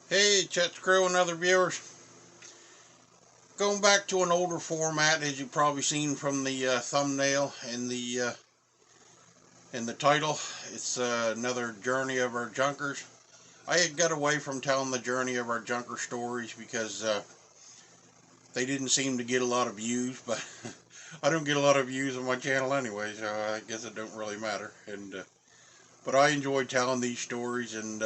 Hey, Chet's Crew and other viewers. Going back to an older format, as you've probably seen from the thumbnail and the title. It's another journey of our junkers. I had got away from telling the journey of our junker stories because they didn't seem to get a lot of views, but I don't get a lot of views on my channel anyway, so I guess it don't really matter. But I enjoy telling these stories, and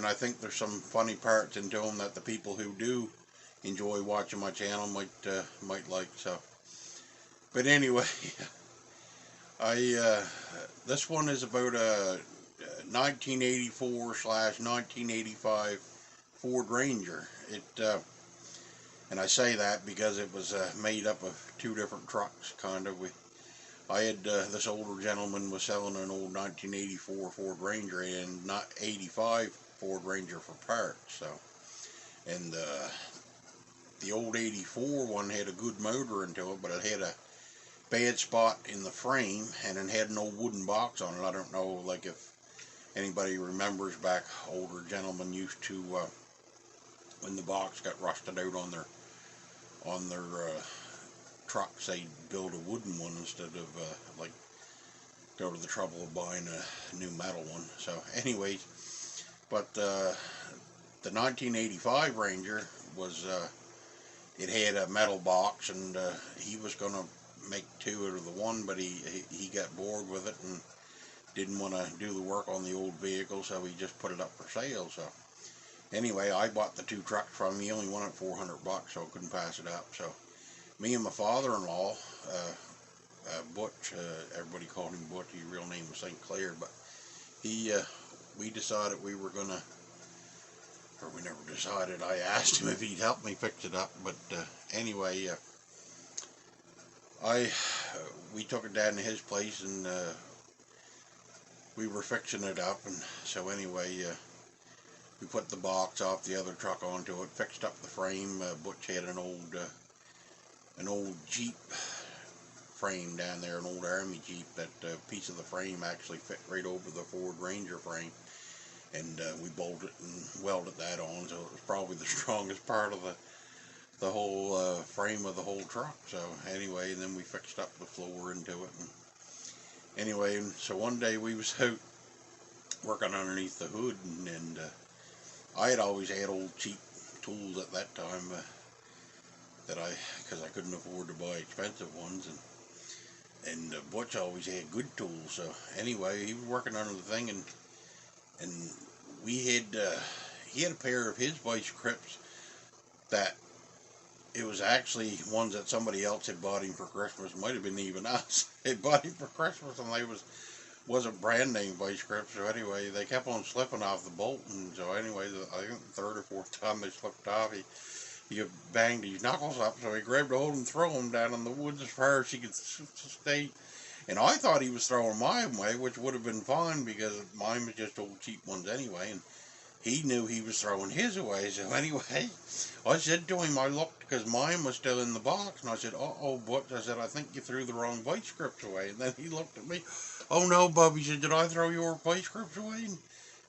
I think there's some funny parts into them that the people who do enjoy watching my channel might like. So, but anyway, I this one is about a 1984 slash 1985 Ford Ranger. And I say that because it was made up of two different trucks, kind of. I had this older gentleman was selling an old 1984 Ford Ranger and not 85 Ford Ranger for parts. So, and the old 84 one had a good motor into it, but it had a bad spot in the frame, and it had an old wooden box on it. I don't know, like, if anybody remembers back, older gentlemen used to, when the box got rusted out on their trucks, they'd build a wooden one instead of like go to the trouble of buying a new metal one. So, anyways, but the 1985 Ranger was it had a metal box, and he was gonna make two out of the one, but he got bored with it and didn't want to do the work on the old vehicle, so he just put it up for sale. So anyway, I bought the two trucks from him. He only wanted $400, so I couldn't pass it up. So me and my father-in-law, Butch, everybody called him Butch. His real name was St. Clair, but we decided we were gonna, or we never decided. I asked him if he'd help me fix it up, but anyway, we took it down to his place, and we were fixing it up, and so anyway, we put the box off the other truck onto it, fixed up the frame. Butch had an old Jeep frame down there, an old Army Jeep. That piece of the frame actually fit right over the Ford Ranger frame, and we bolted and welded that on, so it was probably the strongest part of the whole frame of the whole truck. So anyway, and then we fixed up the floor into it, and anyway, so one day we was out working underneath the hood, and I had always had old cheap tools at that time, because I couldn't afford to buy expensive ones, and Butch always had good tools. So anyway, he was working under the thing, and he had a pair of his vice grips that it was actually ones that somebody else had bought him for Christmas. Might have been even us. Had bought him for Christmas, and they wasn't brand name vice grips. So anyway, they kept on slipping off the bolt, and so anyway, I think the third or fourth time they slipped off, he banged his knuckles up. So he grabbed a hold and threw them down in the woods as far as he could stay. And I thought he was throwing mine away, which would have been fine because mine was just old cheap ones anyway. And he knew he was throwing his away. So anyway, I said to him, I looked because mine was still in the box, and I said, "Uh-oh, Butch," I said, "I think you threw the wrong vice grips away." And then he looked at me, "Oh no, Bub," he said, "did I throw your vice grips away?" And,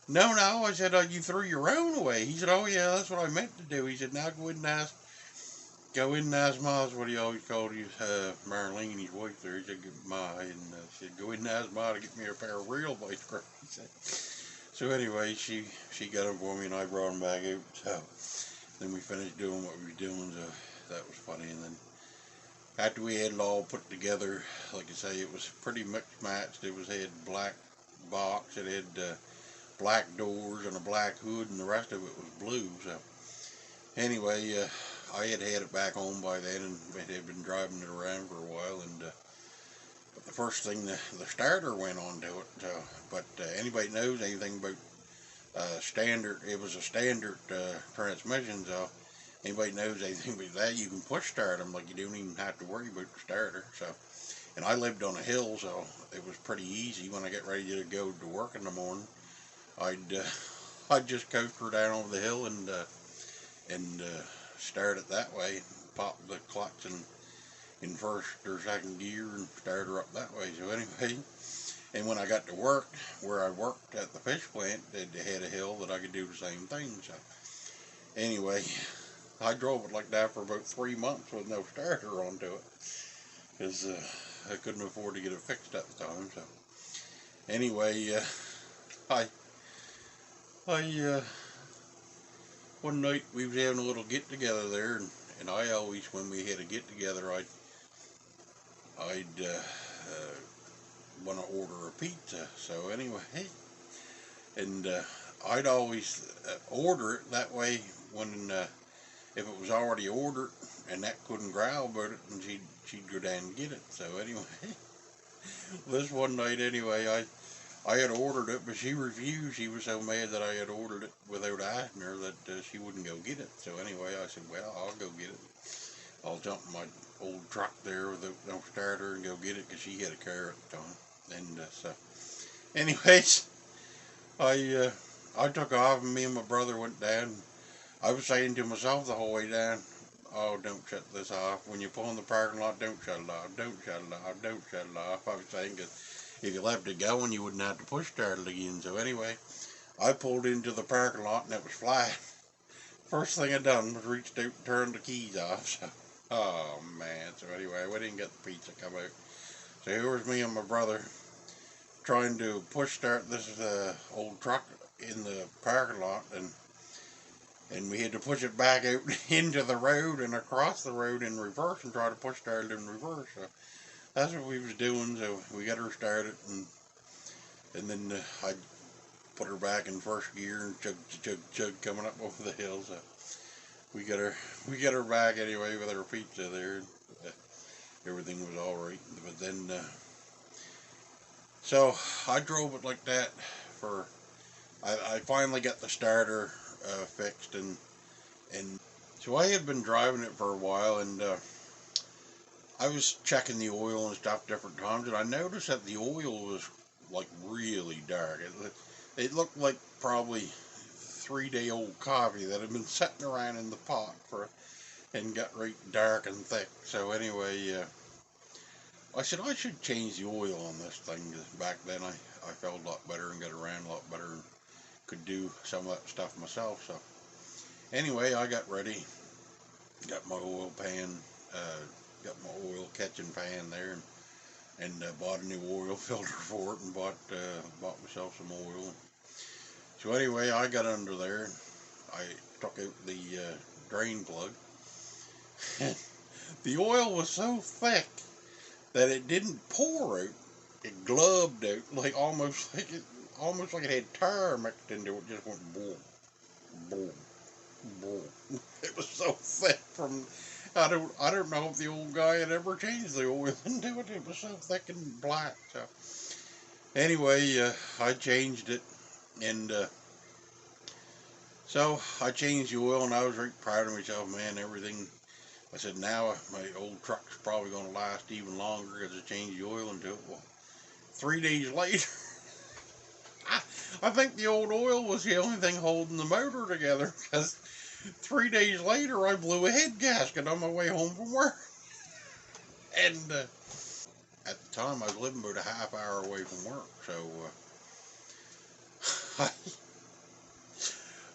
"No, no," I said, "you threw your own away." He said, "Oh yeah, that's what I meant to do." He said, "Now go in and ask Ma's," what he always called his Marlene, his wife there. He said, "Ma," and said, "Go in and ask Ma to get me a pair of real vice grips." He said. So anyway, she got them for me, and I brought them back out. So then we finished doing what we were doing, so that was funny. And then after we had it all put together, like I say, it was pretty mixed matched. It had black box, it had black doors and a black hood, and the rest of it was blue. So anyway, I had it back home by then, and had been driving it around for a while, and but the first thing, the starter went onto it. So, but anybody knows anything about standard, it was a standard transmission, so anybody knows anything about that, you can push start them, like you don't even have to worry about the starter. So, and I lived on a hill, so it was pretty easy. When I get ready to go to work in the morning, I'd I'd just coaster down over the hill and start it that way, pop the clutch in first or second gear and start her up that way. So anyway, And when I got to work, where I worked at the fish plant, they had a hill that I could do the same thing. So anyway, I drove it like that for about 3 months with no starter onto it, because I couldn't afford to get it fixed at the time. So anyway, I one night we was having a little get together there, and I always, when we had a get together, I'd want to order a pizza. So anyway, and I'd always order it that way when if it was already ordered and that couldn't growl about it, and she'd go down and get it. So anyway, this one night anyway, I had ordered it, but she refused. She was so mad that I had ordered it without asking her that she wouldn't go get it. So anyway, I said, well, I'll go get it. I'll jump in my old truck there with no starter and go get it, because she had a car at the time. And so anyways, I took off, and me and my brother went down. I was saying to myself the whole way down, oh, don't shut this off. When you pull in the parking lot, don't shut it off. Don't shut it off. Don't shut it off. I was saying, because if you left it going, you wouldn't have to push start it again. So anyway, I pulled into the parking lot, and it was flat. First thing I done was reached out and turned the keys off. So, oh man. So anyway, we didn't get the pizza come out. So here was me and my brother trying to push start this old truck in the parking lot, and we had to push it back out into the road and across the road in reverse and try to push start it in reverse. So that's what we was doing. So we got her started, and then I put her back in first gear and chug coming up over the hill. So we got her back anyway with her pizza there. Everything was all right. But then so I drove it like that for. I finally got the starter fixed, and so I had been driving it for a while, and I was checking the oil and stuff different times, and I noticed that the oil was like really dark. It looked like probably 3-day-old coffee that had been sitting around in the pot and got right dark and thick. So anyway, I said I should change the oil on this thing, because back then I felt a lot better and got around a lot better and could do some of that stuff myself. So anyway, I got ready, got my oil pan, got my oil catching pan there, and bought a new oil filter for it, and bought myself some oil. So anyway, I got under there, and I took out the drain plug. The oil was so thick that it didn't pour out; it glubbed out, like almost like it had tar mixed into it. Just went boom, boom, boom. It was so thick from. I don't know if the old guy had ever changed the oil into it. It was so thick and black. So anyway, I changed it, and so I changed the oil, and I was very proud of myself, man. Everything. I said, now my old truck's probably going to last even longer because I changed the oil into it. Well, 3 days later, I think the old oil was the only thing holding the motor together, because 3 days later I blew a head gasket on my way home from work. And at the time I was living about a half hour away from work, so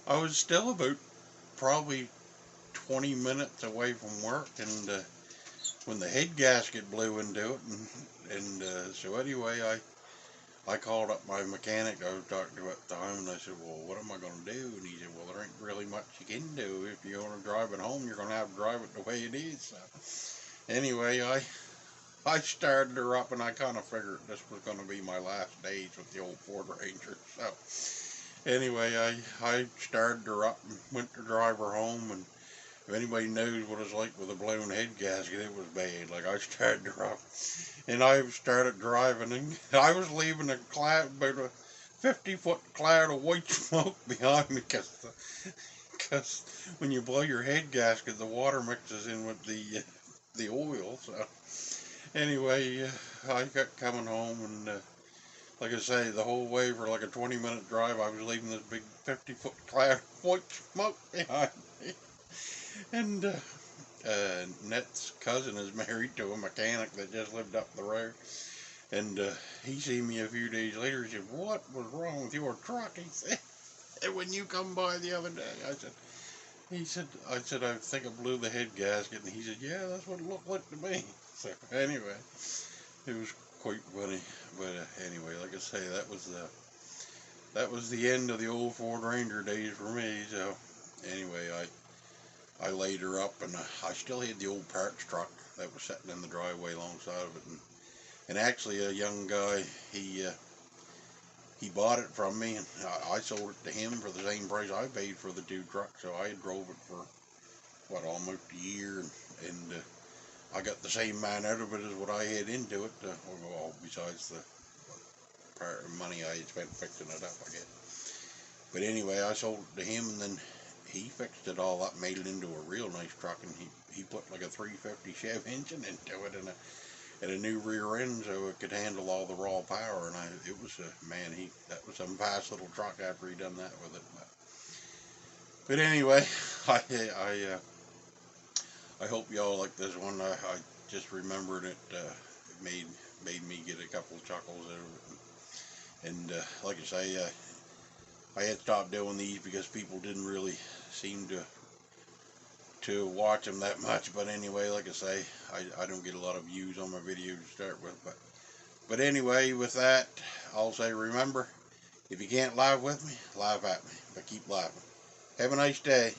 I was still about probably 20 minutes away from work, and when the head gasket blew into it, and so anyway, I called up my mechanic I was talking to at the time, and I said, well, what am I going to do? And he said, well, there ain't really much you can do. If you want to drive it home, you're going to have to drive it the way it is. So anyway, I started her up, and I kind of figured this was going to be my last days with the old Ford Ranger. So anyway, I started her up and went to drive her home, and if anybody knows what it's like with a blown head gasket, it was bad. Like, I started her up, and I started driving, and I was leaving a cloud, about a 50-foot cloud of white smoke behind me, because when you blow your head gasket, the water mixes in with the oil. So anyway, I got coming home, and like I say, the whole way for like a 20-minute drive, I was leaving this big 50-foot cloud of white smoke behind me. And Net's cousin is married to a mechanic that just lived up the road. And he seen me a few days later. He said, "What was wrong with your truck?" He said, "And when you come by the other day," I said, "I think I blew the head gasket." And he said, "Yeah, that's what it looked like to me." So anyway, it was quite funny. But anyway, like I say, that was the end of the old Ford Ranger days for me. So anyway, I laid her up, and I still had the old parts truck that was sitting in the driveway alongside of it, and actually a young guy, he bought it from me, and I sold it to him for the same price I paid for the two trucks. So I drove it for what, almost a year, and I got the same amount out of it as what I had into it, well, besides the money I had spent fixing it up, I guess. But anyway, I sold it to him, and then he fixed it all up, made it into a real nice truck, and he put like a 350 Chev engine into it, and a new rear end so it could handle all the raw power. And it was man, that was some fast little truck after he done that with it. But anyway, I hope y'all like this one. I just remembered it. It made me get a couple of chuckles out of it. And like I say, I had stopped doing these because people didn't really seem to watch them that much. But anyway, like I say, I don't get a lot of views on my videos to start with. But anyway, with that, I'll say, remember, if you can't laugh with me, laugh at me. But keep laughing. Have a nice day.